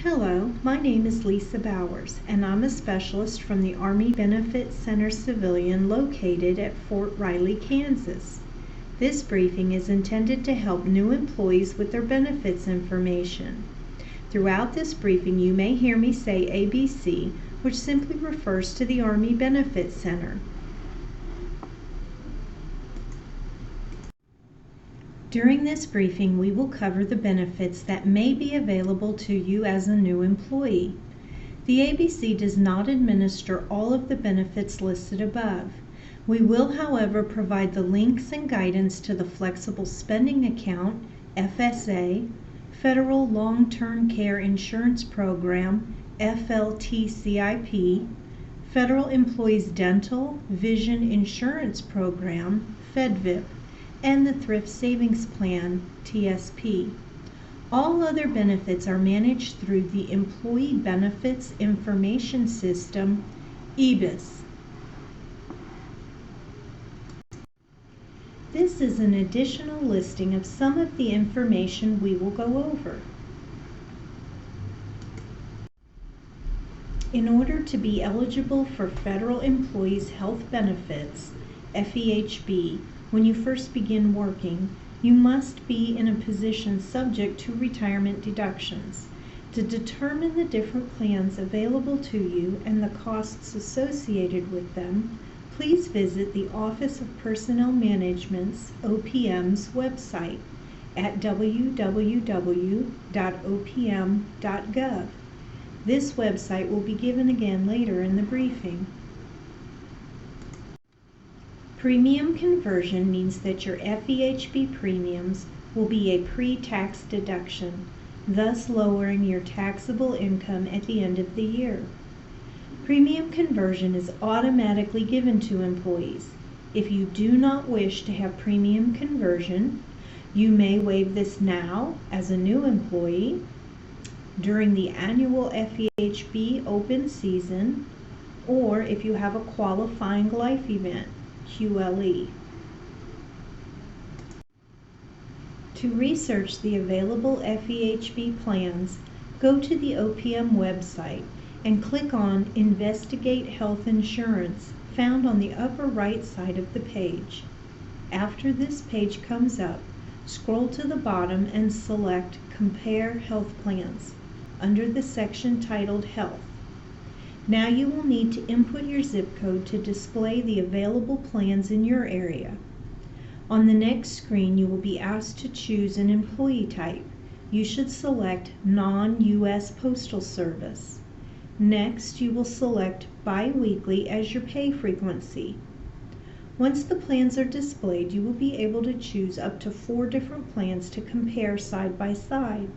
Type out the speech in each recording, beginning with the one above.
Hello, my name is Lisa Bowers, and I'm a specialist from the Army Benefit Center Civilian located at Fort Riley, Kansas. This briefing is intended to help new employees with their benefits information. Throughout this briefing, you may hear me say ABC, which simply refers to the Army Benefit Center. During this briefing, we will cover the benefits that may be available to you as a new employee. The ABC does not administer all of the benefits listed above. We will, however, provide the links and guidance to the Flexible Spending Account, FSA, Federal Long-Term Care Insurance Program, FLTCIP, Federal Employees Dental Vision Insurance Program, FEDVIP, and the Thrift Savings Plan, TSP. All other benefits are managed through the Employee Benefits Information System, EBIS. This is an additional listing of some of the information we will go over. In order to be eligible for Federal Employees Health Benefits, FEHB, when you first begin working, you must be in a position subject to retirement deductions. To determine the different plans available to you and the costs associated with them, please visit the Office of Personnel Management's OPM's website at www.opm.gov. This website will be given again later in the briefing. Premium conversion means that your FEHB premiums will be a pre-tax deduction, thus lowering your taxable income at the end of the year. Premium conversion is automatically given to employees. If you do not wish to have premium conversion, you may waive this now as a new employee, during the annual FEHB open season, or if you have a qualifying life event, QLE. To research the available FEHB plans, go to the OPM website and click on Investigate Health Insurance, found on the upper right side of the page. After this page comes up, scroll to the bottom and select Compare Health Plans under the section titled Health. Now you will need to input your zip code to display the available plans in your area. On the next screen, you will be asked to choose an employee type. You should select Non-U.S. Postal Service. Next, you will select biweekly as your pay frequency. Once the plans are displayed, you will be able to choose up to 4 different plans to compare side by side.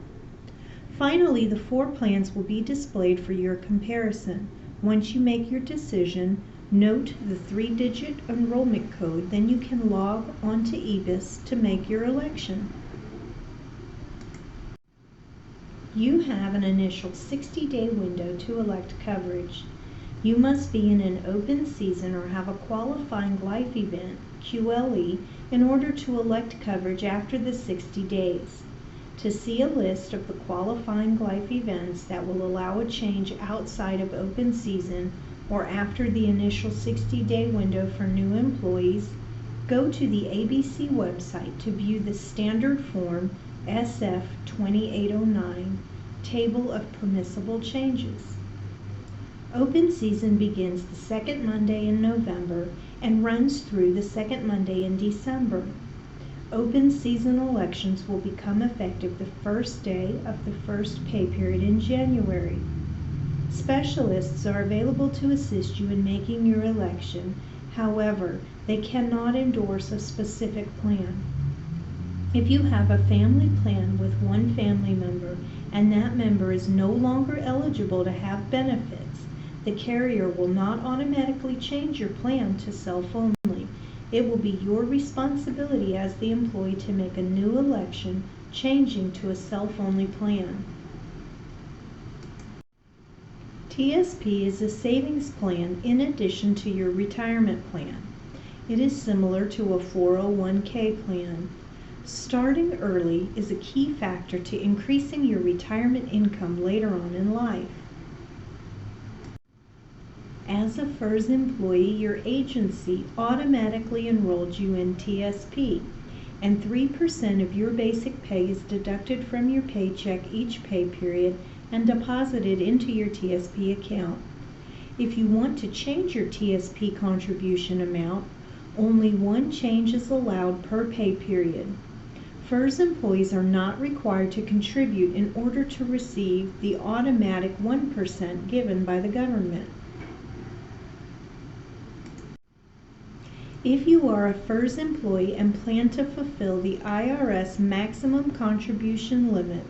Finally, the 4 plans will be displayed for your comparison. Once you make your decision, note the 3-digit enrollment code, then you can log on to EBIS to make your election. You have an initial 60-day window to elect coverage. You must be in an open season or have a qualifying life event, QLE, in order to elect coverage after the 60 days. To see a list of the qualifying life events that will allow a change outside of open season or after the initial 60-day window for new employees, go to the ABC website to view the Standard Form SF 2809 Table of Permissible Changes. Open season begins the second Monday in November and runs through the second Monday in December. Open season elections will become effective the first day of the first pay period in January. Specialists are available to assist you in making your election. However, they cannot endorse a specific plan. If you have a family plan with one family member and that member is no longer eligible to have benefits, the carrier will not automatically change your plan to self-only. It will be your responsibility as the employee to make a new election, changing to a self-only plan. TSP is a savings plan in addition to your retirement plan. It is similar to a 401k plan. Starting early is a key factor to increasing your retirement income later on in life. As a FERS employee, your agency automatically enrolled you in TSP, and 3% of your basic pay is deducted from your paycheck each pay period and deposited into your TSP account. If you want to change your TSP contribution amount, only one change is allowed per pay period. FERS employees are not required to contribute in order to receive the automatic 1% given by the government. If you are a FERS employee and plan to fulfill the IRS maximum contribution limit,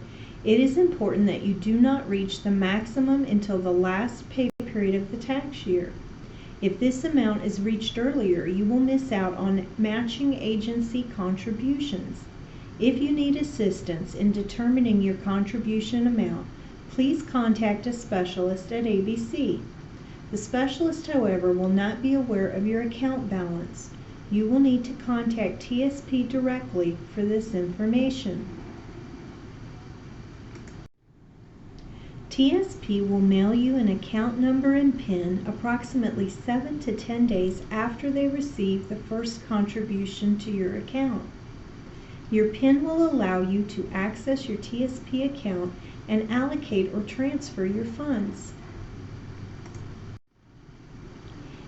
it is important that you do not reach the maximum until the last pay period of the tax year. If this amount is reached earlier, you will miss out on matching agency contributions. If you need assistance in determining your contribution amount, please contact a specialist at ABC. The specialist, however, will not be aware of your account balance. You will need to contact TSP directly for this information. TSP will mail you an account number and PIN approximately 7 to 10 days after they receive the first contribution to your account. Your PIN will allow you to access your TSP account and allocate or transfer your funds.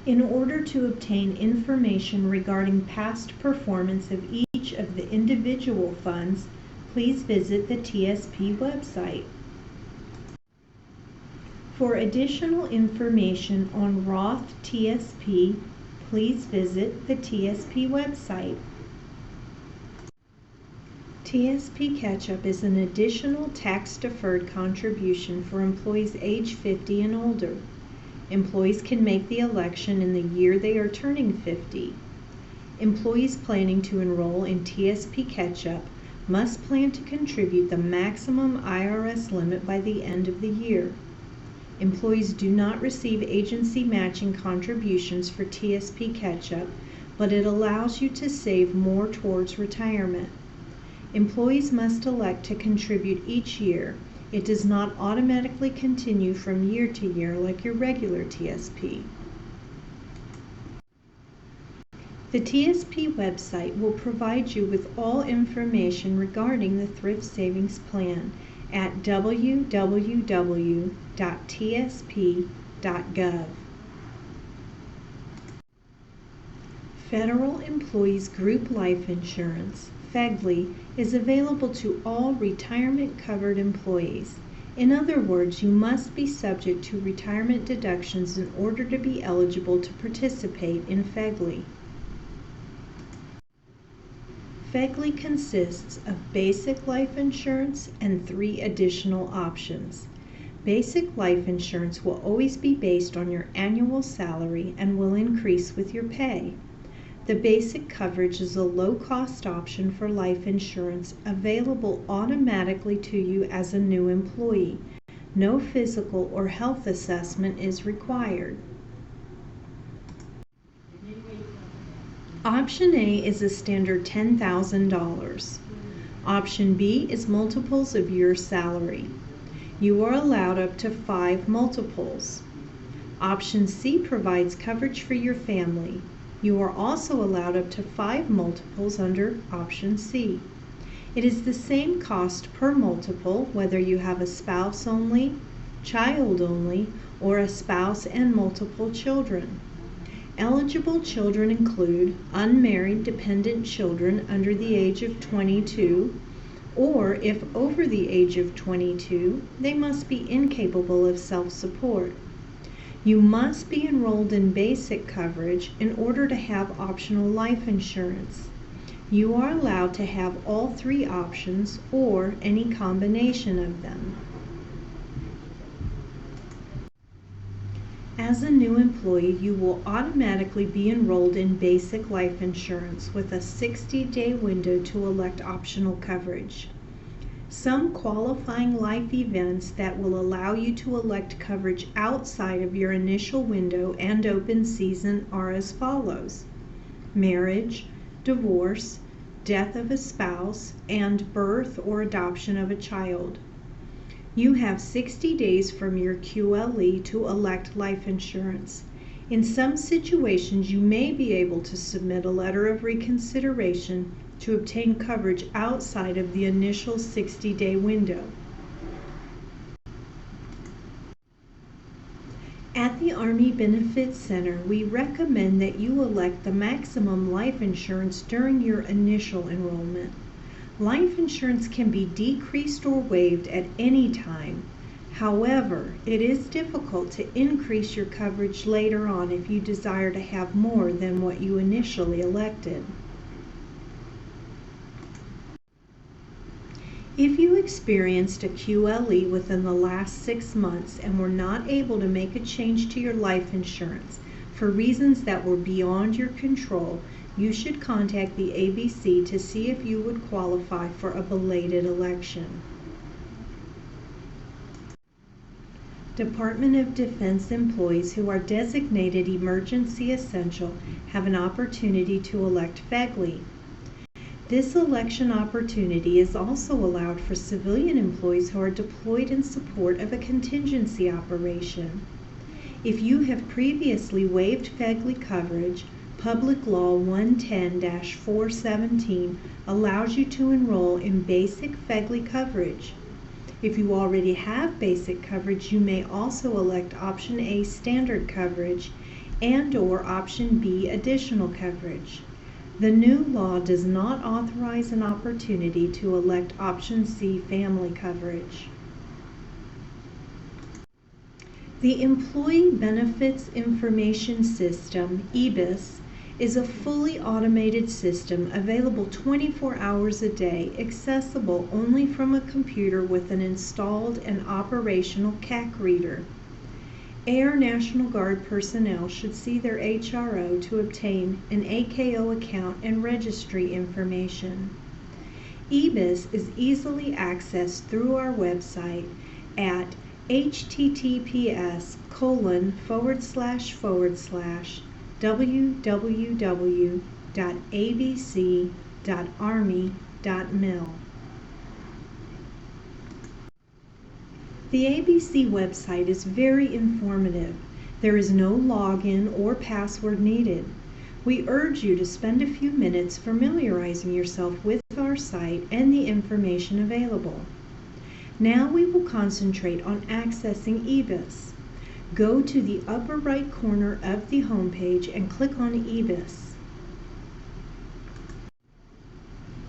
In order to obtain information regarding past performance of each of the individual funds, please visit the TSP website. For additional information on Roth TSP, please visit the TSP website. TSP Catch-Up is an additional tax-deferred contribution for employees age 50 and older. Employees can make the election in the year they are turning 50. Employees planning to enroll in TSP Catch-Up must plan to contribute the maximum IRS limit by the end of the year. Employees do not receive agency matching contributions for TSP Catch-Up, but it allows you to save more towards retirement. Employees must elect to contribute each year. It does not automatically continue from year to year like your regular TSP. The TSP website will provide you with all information regarding the Thrift Savings Plan at www.tsp.gov. Federal Employees Group Life Insurance, FEGLI, is available to all retirement-covered employees. In other words, you must be subject to retirement deductions in order to be eligible to participate in FEGLI. FEGLI consists of basic life insurance and 3 additional options. Basic life insurance will always be based on your annual salary and will increase with your pay. The basic coverage is a low-cost option for life insurance available automatically to you as a new employee. No physical or health assessment is required. Option A is a standard $10,000. Option B is multiples of your salary. You are allowed up to 5 multiples. Option C provides coverage for your family. You are also allowed up to 5 multiples under Option C. It is the same cost per multiple whether you have a spouse only, child only, or a spouse and multiple children. Eligible children include unmarried dependent children under the age of 22, or if over the age of 22, they must be incapable of self-support. You must be enrolled in basic coverage in order to have optional life insurance. You are allowed to have all 3 options or any combination of them. As a new employee, you will automatically be enrolled in basic life insurance with a 60-day window to elect optional coverage. Some qualifying life events that will allow you to elect coverage outside of your initial window and open season are as follows: marriage, divorce, death of a spouse, and birth or adoption of a child. You have 60 days from your QLE to elect life insurance. In some situations, you may be able to submit a letter of reconsideration to obtain coverage outside of the initial 60-day window. At the Army Benefits Center, we recommend that you elect the maximum life insurance during your initial enrollment. Life insurance can be decreased or waived at any time. However, it is difficult to increase your coverage later on if you desire to have more than what you initially elected. If you experienced a QLE within the last 6 months and were not able to make a change to your life insurance for reasons that were beyond your control, you should contact the ABC to see if you would qualify for a belated election. Department of Defense employees who are designated emergency essential have an opportunity to elect FEGLI. This election opportunity is also allowed for civilian employees who are deployed in support of a contingency operation. If you have previously waived FEGLI coverage, Public Law 110-417 allows you to enroll in basic FEGLI coverage. If you already have basic coverage, you may also elect Option A standard coverage and/or Option B additional coverage. The new law does not authorize an opportunity to elect Option C family coverage. The Employee Benefits Information System, EBIS, is a fully automated system available 24 hours a day, accessible only from a computer with an installed and operational CAC reader. Air National Guard personnel should see their HRO to obtain an AKO account and registry information. EBIS is easily accessed through our website at https://www.abc.army.mil. The ABC website is very informative. There is no login or password needed. We urge you to spend a few minutes familiarizing yourself with our site and the information available. Now we will concentrate on accessing EBIS. Go to the upper right corner of the homepage and click on EBIS.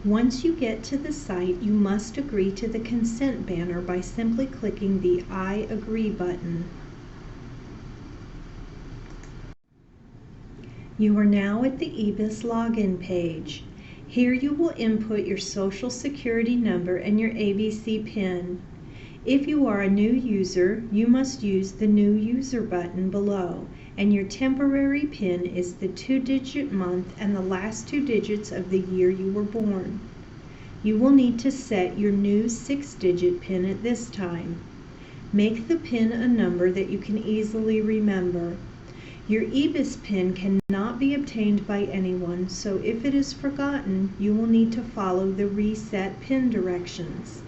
Once you get to the site, you must agree to the consent banner by simply clicking the I agree button. You are now at the EBIS login page. Here you will input your Social Security number and your ABC PIN. If you are a new user, you must use the New User button below, and your temporary PIN is the 2-digit month and the last 2 digits of the year you were born. You will need to set your new 6-digit PIN at this time. Make the PIN a number that you can easily remember. Your EBIS PIN cannot be obtained by anyone, so if it is forgotten, you will need to follow the reset PIN directions.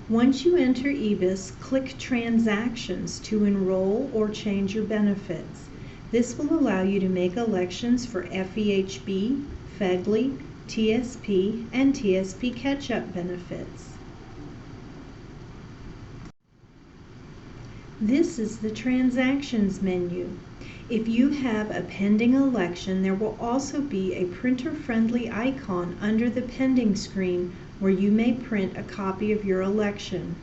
Once you enter EBIS, click Transactions to enroll or change your benefits. This will allow you to make elections for FEHB, FEGLI, TSP, and TSP Catch-Up benefits. This is the Transactions menu. If you have a pending election, there will also be a printer-friendly icon under the pending screen where you may print a copy of your election.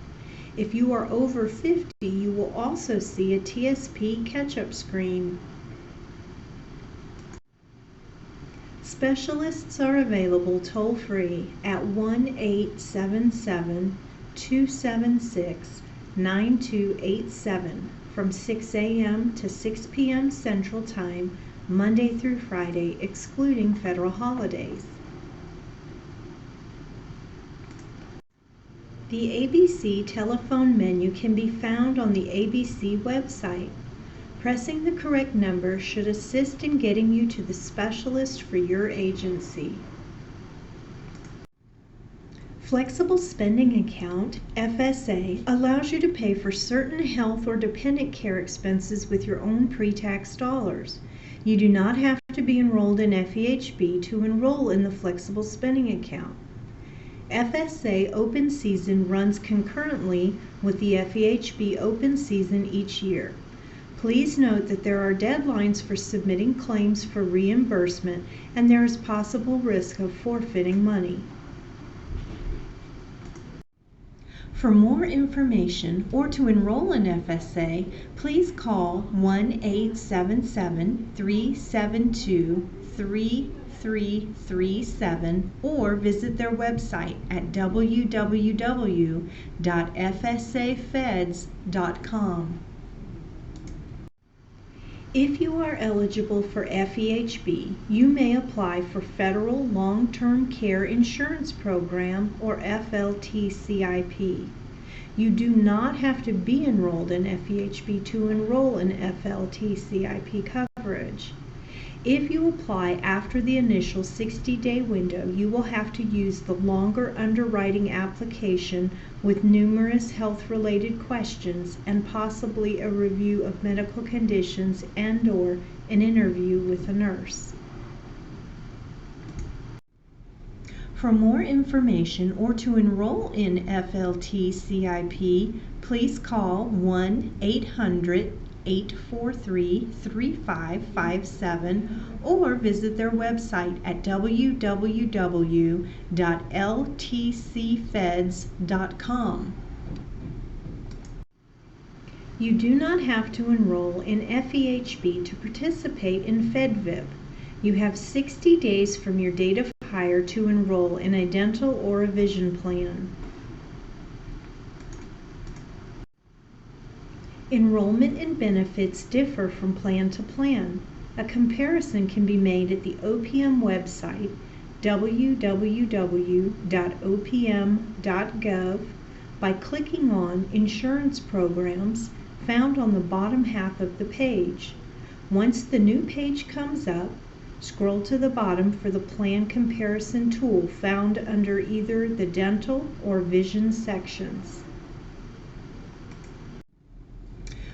If you are over 50, you will also see a TSP Catch-Up screen. Specialists are available toll-free at 1-877-276-9287 from 6 a.m. to 6 p.m. Central Time, Monday through Friday, excluding federal holidays. The ABC telephone menu can be found on the ABC website. Pressing the correct number should assist in getting you to the specialist for your agency. Flexible Spending Account, FSA, allows you to pay for certain health or dependent care expenses with your own pre-tax dollars. You do not have to be enrolled in FEHB to enroll in the Flexible Spending Account. FSA open season runs concurrently with the FEHB open season each year. Please note that there are deadlines for submitting claims for reimbursement and there is possible risk of forfeiting money. For more information or to enroll in FSA, please call 1-877-372-3337 or visit their website at www.fsafeds.com. If you are eligible for FEHB, you may apply for Federal Long-Term Care Insurance Program or FLTCIP. You do not have to be enrolled in FEHB to enroll in FLTCIP coverage. If you apply after the initial 60-day window, you will have to use the longer underwriting application with numerous health-related questions and possibly a review of medical conditions and/or an interview with a nurse. For more information or to enroll in FLTCIP, please call 1-800-843-3557 or visit their website at www.ltcfeds.com. You do not have to enroll in FEHB to participate in FEDVIP. You have 60 days from your date of hire to enroll in a dental or a vision plan. Enrollment and benefits differ from plan to plan. A comparison can be made at the OPM website, www.opm.gov, by clicking on Insurance Programs found on the bottom half of the page. Once the new page comes up, scroll to the bottom for the plan comparison tool found under either the dental or vision sections.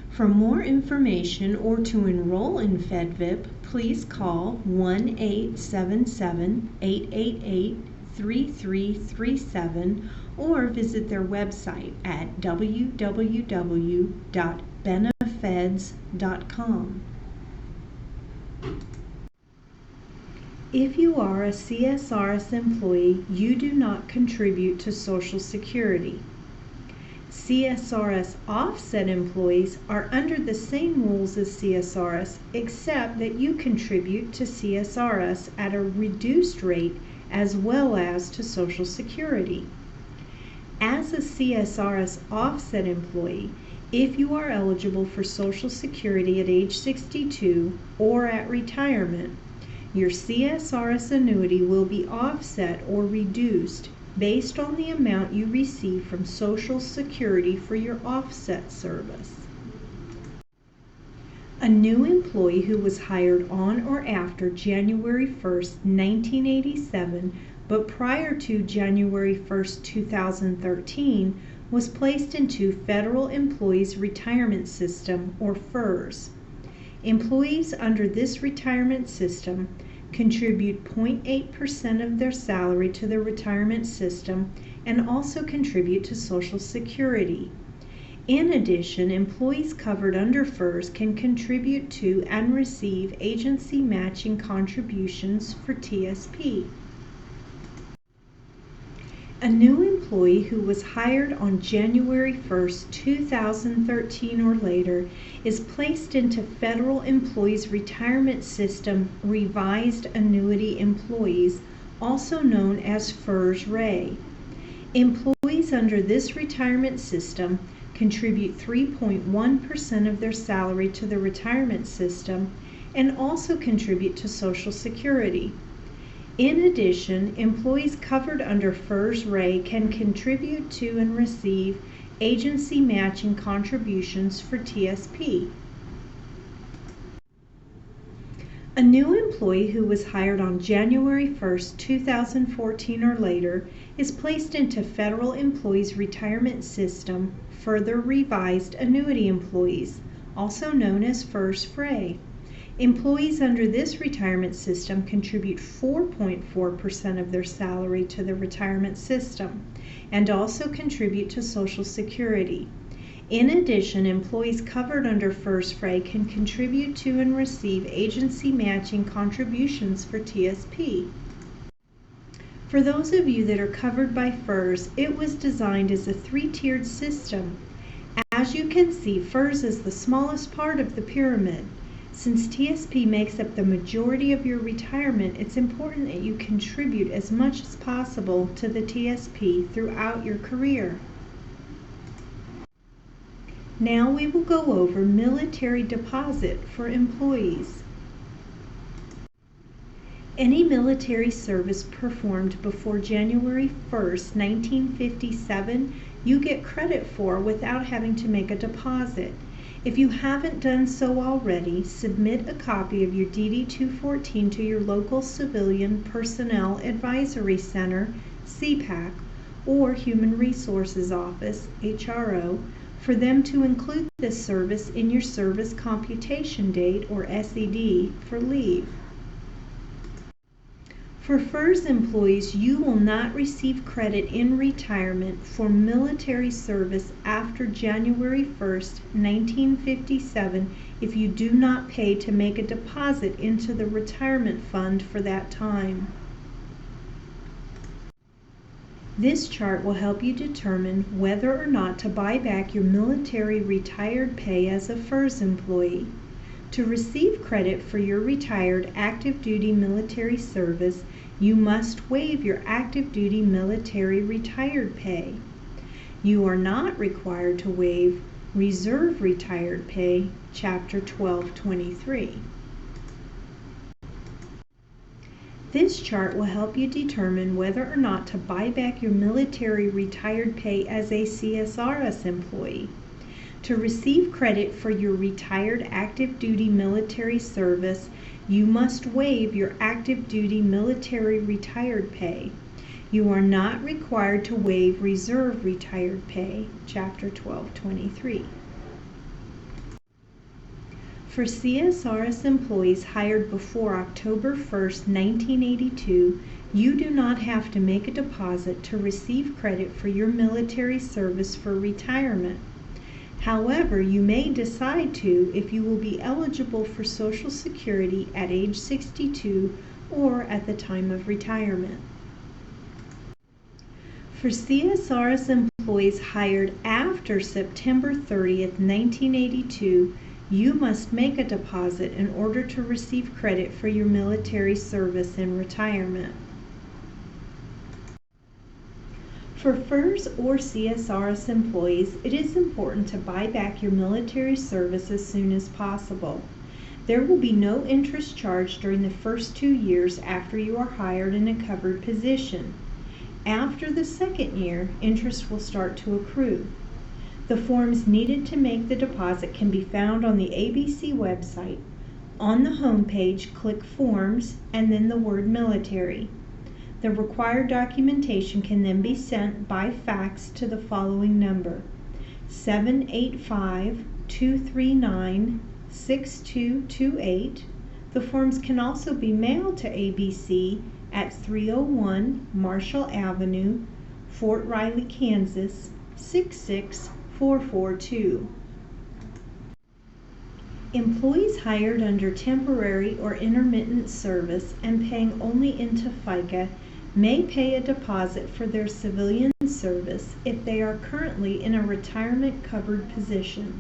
For more information or to enroll in FEDVIP, please call 1-877-888-3337 or visit their website at www.benefeds.com. If you are a CSRS employee, you do not contribute to Social Security. CSRS offset employees are under the same rules as CSRS, except that you contribute to CSRS at a reduced rate as well as to Social Security. As a CSRS offset employee, if you are eligible for Social Security at age 62 or at retirement, your CSRS annuity will be offset or reduced based on the amount you receive from Social Security for your offset service. A new employee who was hired on or after January 1st, 1987, but prior to January 1st, 2013, was placed into Federal Employees Retirement System, or FERS. Employees under this retirement system contribute 0.8% of their salary to the retirement system and also contribute to Social Security. In addition, employees covered under FERS can contribute to and receive agency matching contributions for TSP. A new employee who was hired on January 1st, 2013 or later is placed into Federal Employees Retirement System Revised Annuity Employees, also known as FERS-RAE. Employees under this retirement system contribute 3.1% of their salary to the retirement system and also contribute to Social Security. In addition, employees covered under FERS-RAE can contribute to and receive agency matching contributions for TSP. A new employee who was hired on January 1st, 2014 or later is placed into Federal Employees Retirement System Further Revised Annuity Employees, also known as FERS-FRAE. Employees under this retirement system contribute 4.4% of their salary to the retirement system and also contribute to Social Security. In addition, employees covered under FERS-FRAE can contribute to and receive agency matching contributions for TSP. For those of you that are covered by FERS, it was designed as a three-tiered system. As you can see, FERS is the smallest part of the pyramid. Since TSP makes up the majority of your retirement, it's important that you contribute as much as possible to the TSP throughout your career. Now we will go over military deposit for employees. Any military service performed before January 1st, 1957, you get credit for without having to make a deposit. If you haven't done so already, submit a copy of your DD-214 to your local Civilian Personnel Advisory Center, CPAC, or Human Resources Office, HRO, for them to include this service in your service computation date, or SED, for leave. For FERS employees, you will not receive credit in retirement for military service after January 1st, 1957 if you do not pay to make a deposit into the retirement fund for that time. This chart will help you determine whether or not to buy back your military retired pay as a FERS employee. To receive credit for your retired active duty military service, you must waive your active duty military retired pay. You are not required to waive reserve retired pay, Chapter 1223. This chart will help you determine whether or not to buy back your military retired pay as a CSRS employee. To receive credit for your retired active duty military service, you must waive your active duty military retired pay. You are not required to waive reserve retired pay, Chapter 1223. For CSRS employees hired before October 1st, 1982, you do not have to make a deposit to receive credit for your military service for retirement. However, you may decide to if you will be eligible for Social Security at age 62 or at the time of retirement. For CSRS employees hired after September 30th, 1982, you must make a deposit in order to receive credit for your military service in retirement. For FERS or CSRS employees, it is important to buy back your military service as soon as possible. There will be no interest charged during the first 2 years after you are hired in a covered position. After the second year, interest will start to accrue. The forms needed to make the deposit can be found on the ABC website. On the home page, click Forms and then the word Military. The required documentation can then be sent by fax to the following number: 785-239-6228. The forms can also be mailed to ABC at 301 Marshall Avenue, Fort Riley, Kansas, 66442. Employees hired under temporary or intermittent service and paying only into FICA may pay a deposit for their civilian service if they are currently in a retirement covered position.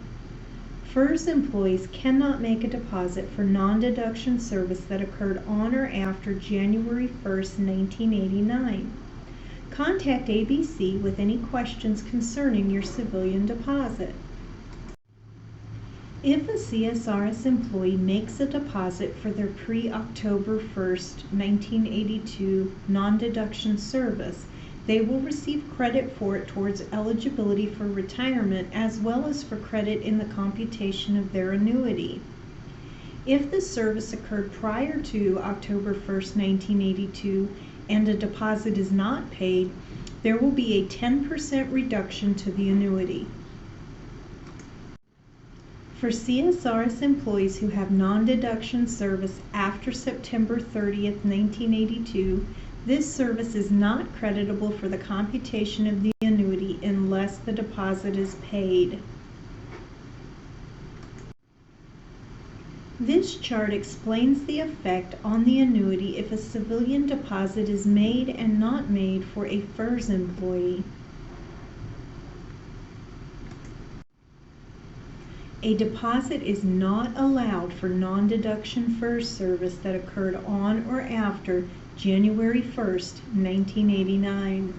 FERS employees cannot make a deposit for non-deduction service that occurred on or after January 1st, 1989. Contact ABC with any questions concerning your civilian deposit. If a CSRS employee makes a deposit for their pre-October 1st, 1982 non-deduction service, they will receive credit for it towards eligibility for retirement as well as for credit in the computation of their annuity. If the service occurred prior to October 1st, 1982, and a deposit is not paid, there will be a 10% reduction to the annuity. For CSRS employees who have non-deduction service after September 30th, 1982, this service is not creditable for the computation of the annuity unless the deposit is paid. This chart explains the effect on the annuity if a civilian deposit is made and not made for a FERS employee. A deposit is not allowed for non-deduction FERS service that occurred on or after January 1st, 1989.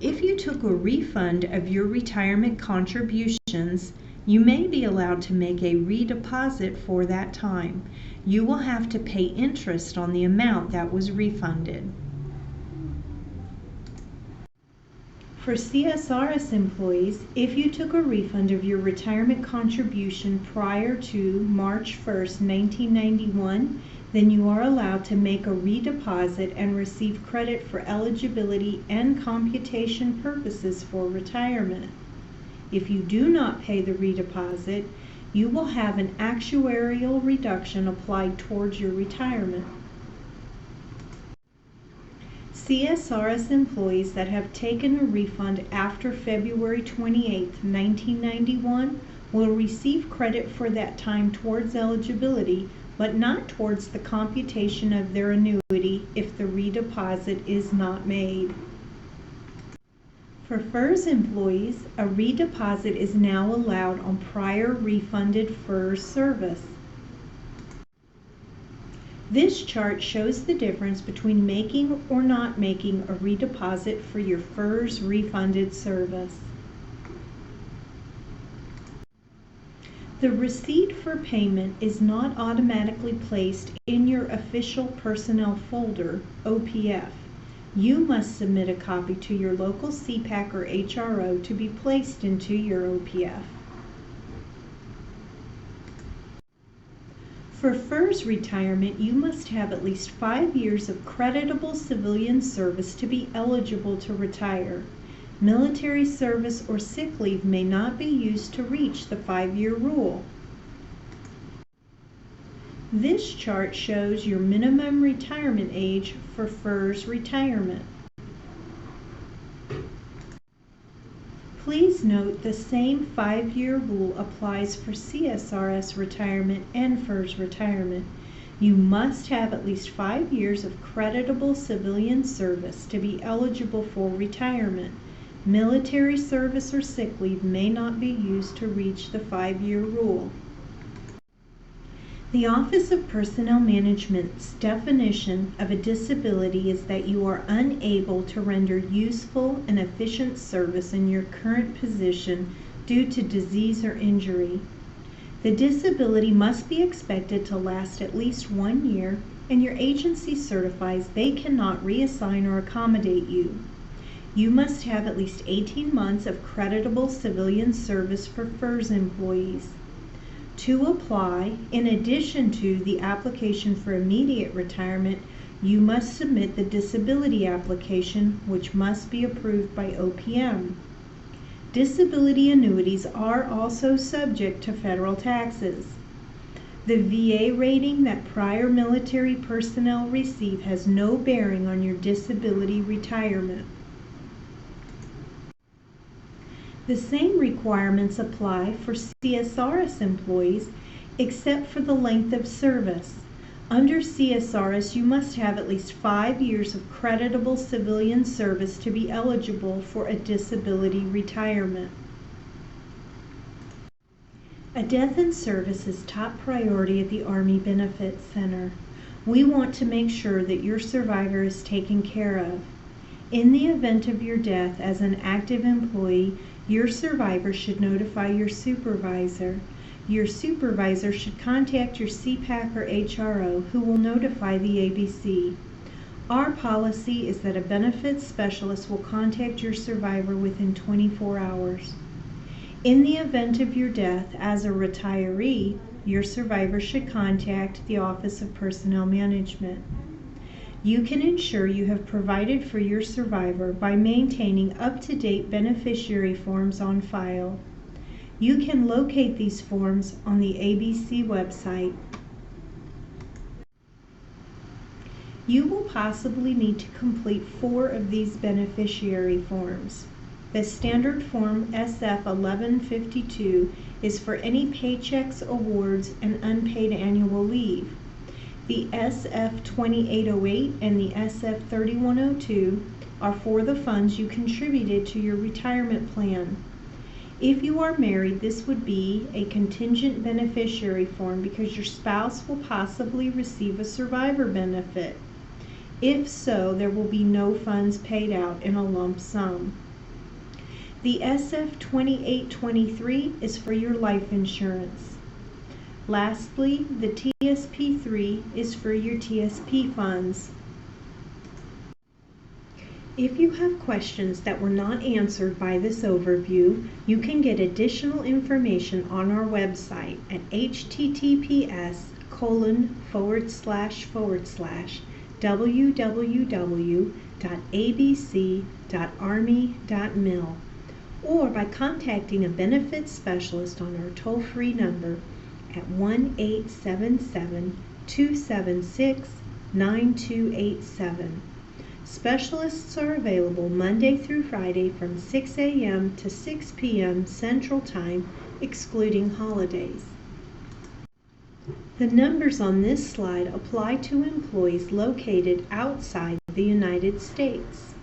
If you took a refund of your retirement contributions, you may be allowed to make a redeposit for that time. You will have to pay interest on the amount that was refunded. For CSRS employees, if you took a refund of your retirement contribution prior to March 1st, 1991, then you are allowed to make a redeposit and receive credit for eligibility and computation purposes for retirement. If you do not pay the redeposit, you will have an actuarial reduction applied towards your retirement. CSRS employees that have taken a refund after February 28, 1991 will receive credit for that time towards eligibility, but not towards the computation of their annuity if the redeposit is not made. For FERS employees, a redeposit is now allowed on prior refunded FERS service. This chart shows the difference between making or not making a redeposit for your FERS refunded service. The receipt for payment is not automatically placed in your official personnel folder, OPF. You must submit a copy to your local CPAC or HRO to be placed into your OPF. For FERS retirement, you must have at least 5 years of creditable civilian service to be eligible to retire. Military service or sick leave may not be used to reach the 5-year rule. This chart shows your minimum retirement age for FERS retirement. Please note the same 5-year rule applies for CSRS retirement and FERS retirement. You must have at least 5 years of creditable civilian service to be eligible for retirement. Military service or sick leave may not be used to reach the 5-year rule. The Office of Personnel Management's definition of a disability is that you are unable to render useful and efficient service in your current position due to disease or injury. The disability must be expected to last at least 1 year, and your agency certifies they cannot reassign or accommodate you. You must have at least 18 months of creditable civilian service for FERS employees. To apply, in addition to the application for immediate retirement, you must submit the disability application, which must be approved by OPM. Disability annuities are also subject to federal taxes. The VA rating that prior military personnel receive has no bearing on your disability retirement. The same requirements apply for CSRS employees except for the length of service. Under CSRS, you must have at least 5 years of creditable civilian service to be eligible for a disability retirement. A death in service is top priority at the Army Benefits Center. We want to make sure that your survivor is taken care of. In the event of your death as an active employee, your survivor should notify your supervisor. Your supervisor should contact your CPAC or HRO, who will notify the ABC. Our policy is that a benefits specialist will contact your survivor within 24 hours. In the event of your death as a retiree, your survivor should contact the Office of Personnel Management. You can ensure you have provided for your survivor by maintaining up-to-date beneficiary forms on file. You can locate these forms on the ABC website. You will possibly need to complete 4 of these beneficiary forms. The standard form SF 1152 is for any paychecks, awards, and unpaid annual leave. The SF 2808 and the SF 3102 are for the funds you contributed to your retirement plan. If you are married, this would be a contingent beneficiary form because your spouse will possibly receive a survivor benefit. If so, there will be no funds paid out in a lump sum. The SF 2823 is for your life insurance. Lastly, the TSP3 is for your TSP funds. If you have questions that were not answered by this overview, you can get additional information on our website at https://www.abc.army.mil or by contacting a benefits specialist on our toll-free number at 1-877-276-9287. Specialists are available Monday through Friday from 6 a.m. to 6 p.m. Central Time, excluding holidays. The numbers on this slide apply to employees located outside the United States.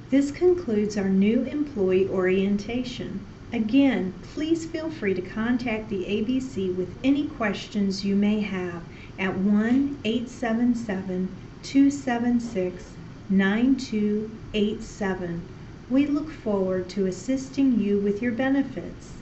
This concludes our new employee orientation. Again, please feel free to contact the ABC with any questions you may have at 1-877-276-9287. We look forward to assisting you with your benefits.